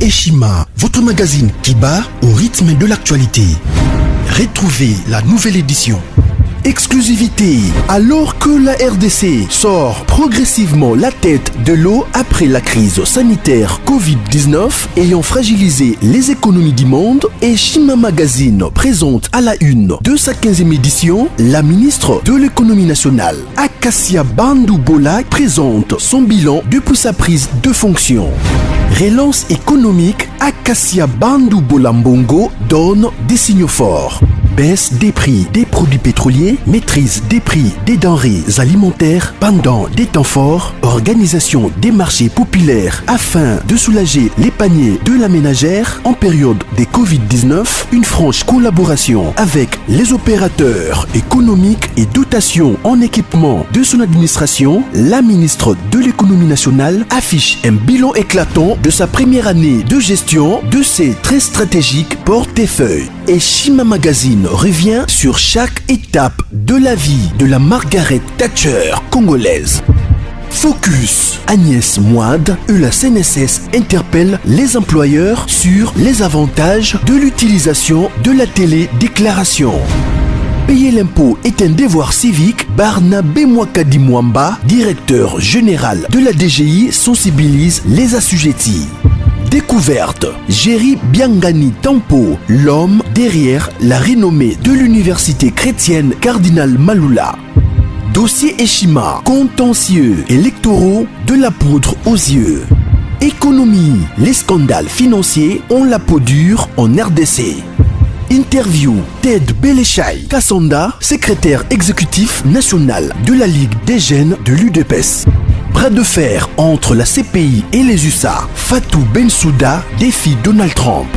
Eshima, votre magazine qui bat au rythme de l'actualité. Retrouvez la nouvelle édition. Exclusivité, alors que la RDC sort progressivement la tête de l'eau après la crise sanitaire Covid-19 ayant fragilisé les économies du monde, Eshima Magazine présente à la une de sa 15e édition la ministre de l'économie nationale, Acacia Bandou-Bola, présente son bilan depuis sa prise de fonction. Relance économique, Acacia Bandou-Bola Mbongo donne des signaux forts. Baisse des prix des produits pétroliers, maîtrise des prix des denrées alimentaires pendant des temps forts, organisation des marchés populaires afin de soulager les paniers de la ménagère en période de Covid-19, une franche collaboration avec les opérateurs économiques et dotation en équipement de son administration, la ministre de l'économie nationale affiche un bilan éclatant de sa première année de gestion de ses très stratégiques portefeuilles. Eshima Magazine revient sur chaque étape de la vie de la Margaret Thatcher congolaise. Focus, Agnès Moide et la CNSS interpellent les employeurs sur les avantages de l'utilisation de la télédéclaration. Payer l'impôt est un devoir civique. Barnabé Mwakadi Mwamba, directeur général de la DGI, sensibilise les assujettis. Découverte, Jerry Biangani Tampo, l'homme derrière la renommée de l'université chrétienne Cardinal Malula. Dossier Eshima, contentieux électoraux de la poudre aux yeux. Économie, les scandales financiers ont la peau dure en RDC. Interview, Ted Belechai Kassonda, secrétaire exécutif national de la Ligue des jeunes de l'UDPS. Bras de fer entre la CPI et les USA. Fatou Bensouda défie Donald Trump.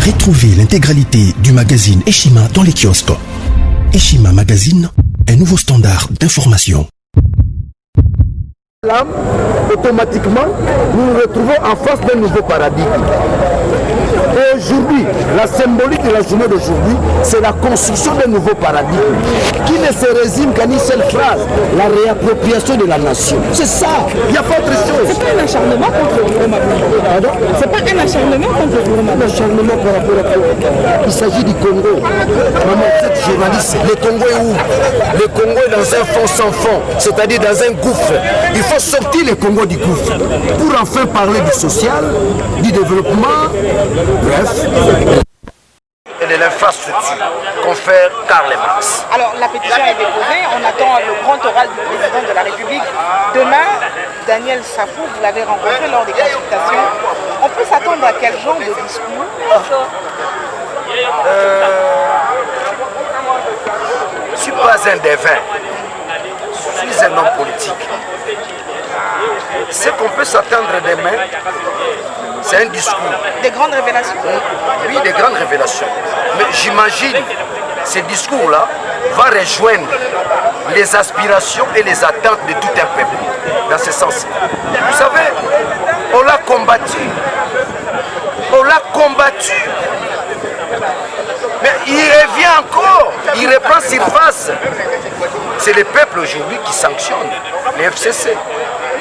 Retrouvez l'intégralité du magazine Eshima dans les kiosques. Eshima Magazine, un nouveau standard d'information. Automatiquement, nous nous retrouvons en face d'un nouveau paradigme. Et aujourd'hui, la symbolique de la journée d'aujourd'hui, c'est la construction d'un nouveau paradigme qui ne se résume qu'à une seule phrase, la réappropriation de la nation. C'est ça, il n'y a pas autre chose. C'est pas un acharnement contre le gouvernement. Pardon? C'est pas un acharnement contre le gouvernement. Un acharnement par rapport à quoi? Il s'agit du Congo. Maman, cette journaliste, le Congo est où? Le Congo est dans un fond sans fond, c'est-à-dire dans un gouffre. Il faut sortir le Congo du gouffre pour enfin parler du social, du développement, bref. Et de l'infrastructure, confère Karl Marx. Alors la pétition est déposée, on attend le grand oral du président de la République. Demain, Daniel Safou, vous l'avez rencontré lors des consultations. On peut s'attendre à quel genre de discours? Je ne suis pas un devin, je suis un homme politique. Ce qu'on peut s'attendre demain, c'est un discours. Des grandes révélations? Oui, des grandes révélations. Mais j'imagine ce discours-là va rejoindre les aspirations et les attentes de tout un peuple. Dans ce sens. Vous savez, on l'a combattu. On l'a combattu. Mais il revient encore. Il reprend surface. C'est le peuple aujourd'hui qui sanctionne les FCC.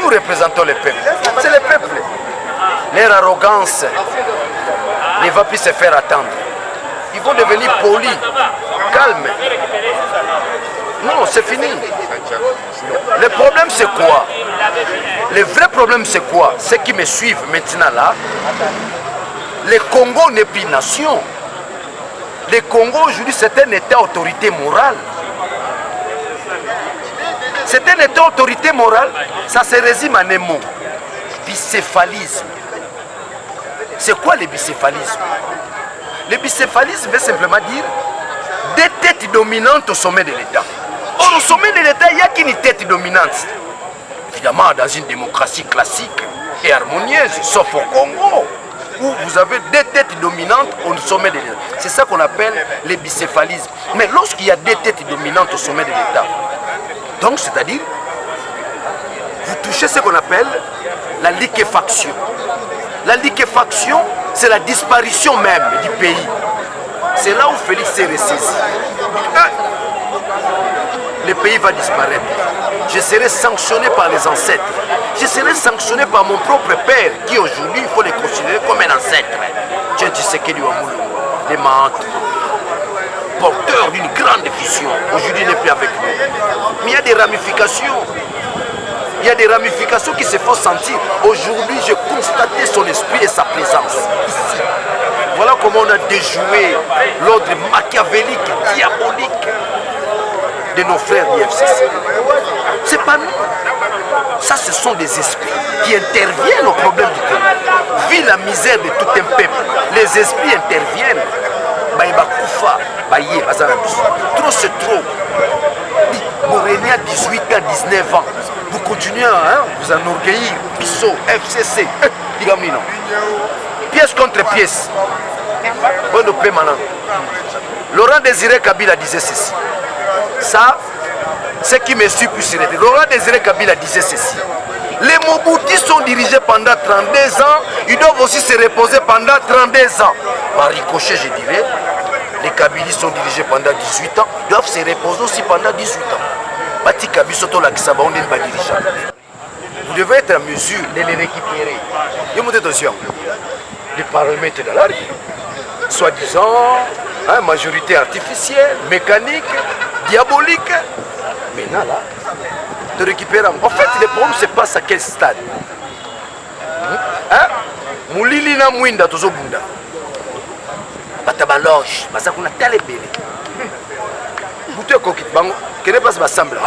Nous représentons le peuple. C'est le peuple. Leur arrogance ne va plus se faire attendre. Ils vont devenir polis, calmes. Non, c'est fini. Le problème c'est quoi? Le vrai problème c'est quoi? Ceux qui me suivent maintenant là, le Congo n'est plus nation. Le Congo aujourd'hui c'est un état autorité morale. C'est un état autorité morale, ça se résume en un mot. Bicéphalisme. C'est quoi le bicéphalisme? Le bicéphalisme veut simplement dire des têtes dominantes au sommet de l'État. Or, au sommet de l'État, il n'y a qu'une tête dominante. Évidemment, dans une démocratie classique et harmonieuse, sauf au Congo, où vous avez des têtes dominantes au sommet de l'État. C'est ça qu'on appelle le bicéphalisme. Mais lorsqu'il y a des têtes dominantes au sommet de l'État, donc c'est-à-dire, vous touchez ce qu'on appelle la liquéfaction. La liquéfaction, c'est la disparition même du pays. C'est là où Félix s'est ressaisi. Le pays va disparaître. Je serai sanctionné par les ancêtres. Je serai sanctionné par mon propre père, qui aujourd'hui, il faut les considérer considéré comme un ancêtre. Tiens, Tshisekedi Wamulungu, les Mahatou, porteur d'une grande vision. Aujourd'hui, il n'est plus avec nous. Mais il y a des ramifications. Il y a des ramifications qui se font sentir. Aujourd'hui, j'ai constaté son esprit et sa présence ici. Voilà comment on a déjoué l'ordre machiavélique, diabolique de nos frères du FCC. C'est pas nous. Ça, ce sont des esprits qui interviennent au problème du pays. Vu la misère de tout un peuple, les esprits interviennent. Trop c'est trop. Vous régnez à 18 ans, 19 ans. Vous continuez à vous enorgueillir. Bisso, FCC. Dis-moi non. Pièce contre pièce. Bonne paix maintenant. Laurent Désiré Kabila disait ceci. Ça, ce qui me suit plus irrité. Laurent Désiré Kabila disait ceci. Les Mobutis sont dirigés pendant 32 ans. Ils doivent aussi se reposer pendant 32 ans. Par ricochet, je dirais. Les Kabilis sont dirigés pendant 18 ans. Ils doivent se reposer aussi pendant 18 ans. Bati Kabisoto la Kisaba, on est pas dirigeant. Vous devez être en mesure de les récupérer. Et montez attention. Les paramètres de la rue, soi-disant, majorité artificielle, mécanique, diabolique. Maintenant là, de récupérer. En fait, le problème se passe à quel stade? Moulili na mwinda tozobunda. Batabaloge, basakuna talebele. Bouté kokit bango, kene passe bassemble.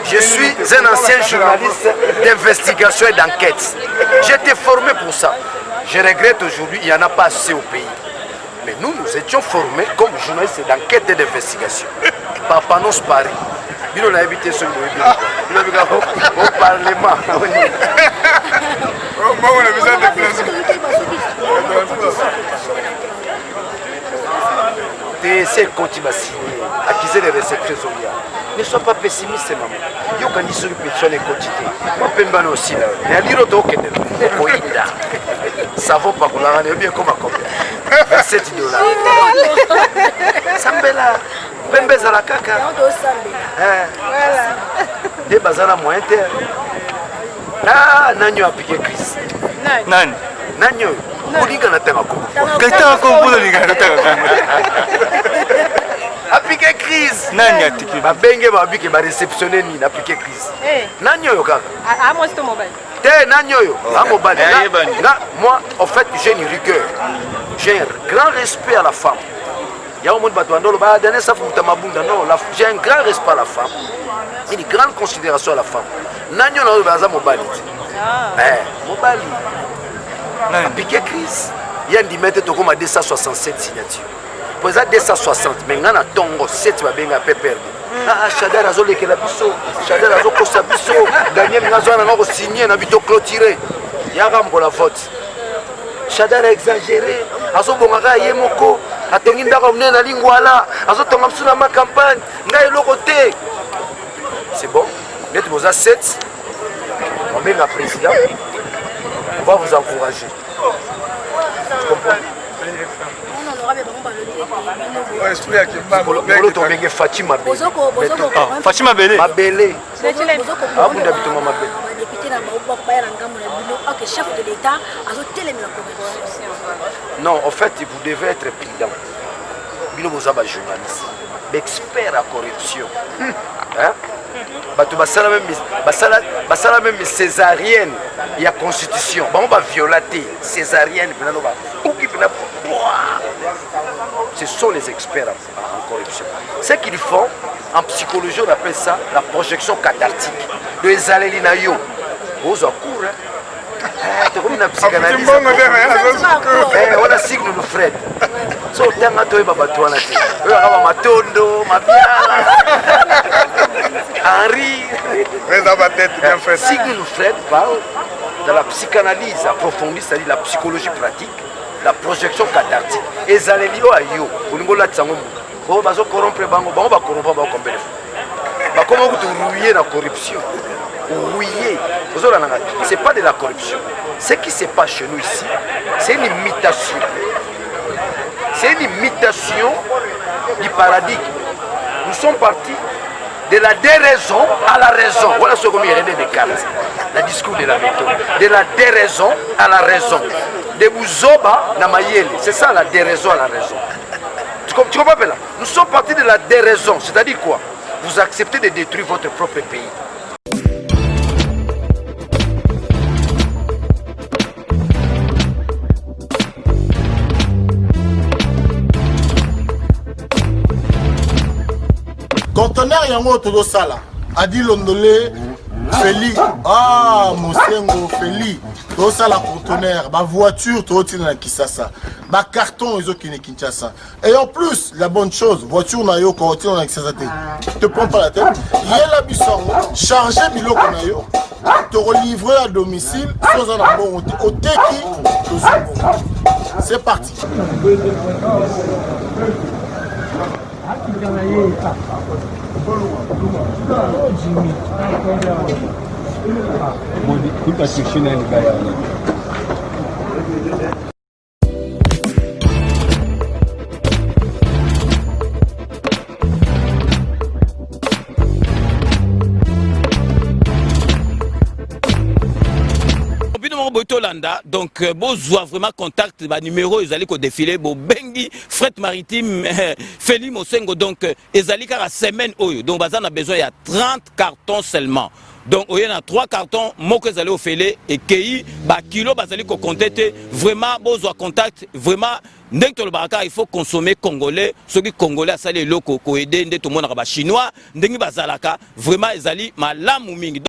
Je suis un ancien journaliste d'investigation et d'enquête. J'ai été formé pour ça. Je regrette aujourd'hui, il n'y en a pas assez au pays. Mais nous étions formés comme journalistes d'enquête et d'investigation. Par Panos Paris. Il a évité ce au Parlement. TSC continue à signer, acquiser les réceptions. Ne sois pas pessimiste, maman. Il y a une pétition de quantité. Moi, je peux aussi là. Il y a l'Iroto ça vaut pas pour la rendre bien comme à combien 27 $. Sambela, Pembez à la caca. Voilà. Des bazars moyen terre. Ah, Nanyo a piqué Chris. Nan. Nanyo. Bouliga na tema ko. Kata ko bouliga na tema. A piqué Chris. Nani a tiki. Ba benge ba biki ba réceptionner ni na piqué Chris. Nanyo yo kaka. Ah, moi c'est mobile. Nanyo yo. Ah mobile. Moi en fait j'ai une rigueur. J'ai un grand respect à la femme. Il y a un monde batouando, j'ai un grand respect à la femme, une grande considération à la femme. Nanyo na baza mobali. Mobali. A piqué Chris. Il y a 10 mètres to comme 267 signatures. Pour ça 260, mais ngana tongo 7 ba benga pe perdre. Chadar azo lekela biso, Chadar azo kosa biso, Daniel ngazo na ko signer na bito clôturer. Ya rambo la vote. Chadar a exagéré, azo bongaka yemoko. Atongi ndako mnena lingwala azotonga msuna ma campagne ngai loko te. C'est bon, net vous a 7. On met la président. On va vous encourager. Tu comprends? Fatima Bele. Fatima Bele. Mabele. Non, en fait, vous devez être prudent. Vous êtes journaliste, expert en corruption. Même césarienne, il y a constitution. On va violer césarienne. Ce sont les experts en corruption. Ce qu'ils font, en psychologie, on appelle ça la projection cathartique. Les alélinayo. Vous en cours. On a psychanalyse. On a signe de Fred. So tanga toi baba toi na te. Matondo, Mabiala. Henri. Signe de Fred parle de la psychanalyse approfondie, c'est-à-dire la psychologie pratique, la projection cathartique. Et zalelio ayo, olingo la tsango. Bo bazo corrompre bango, bango ba corrompre ba combien de fois. Ba comment vous rouiller la corruption. Rouiller. C'est pas de la corruption. Ce qui se passe chez nous ici, c'est une imitation. C'est une imitation du paradigme. Nous sommes partis de la déraison à la raison. Voilà ce qu'on vient de Descartes. Le discours de la méthode. De la déraison à la raison. De Bouzoba na Mayele. C'est ça la déraison à la raison. Tu comprends pas là? Nous sommes partis de la déraison. C'est-à-dire quoi? Vous acceptez de détruire votre propre pays. Conteneur yango todo sala adi londolé Feli Mosengo Feli todo sala conteneur ba voiture todo tina na Kisasa ba carton ezo kine Kinshasa et en plus la bonne chose voiture na yo ko tina na Kisasa te prends pas la tête yela bisango charger biloko na yo te relivrer à domicile sans un bon oteki to c'est parti. Donc, besoin vraiment contact, numéro, ils allaient défiler, bengi, fret maritime, Feli Mosengo, donc, ils allaient à semaine, donc, on a besoin, il y a 30 cartons seulement. Donc, il y a 3 cartons, moi que vous allez au Félé, et qui, kilo, vous allez contacter, vraiment, besoin contact, vraiment, il faut consommer congolais, ceux qui congolais, ça les locaux, aider, tout le monde, chinois, vraiment, ils allaient, ma lame ou mingi.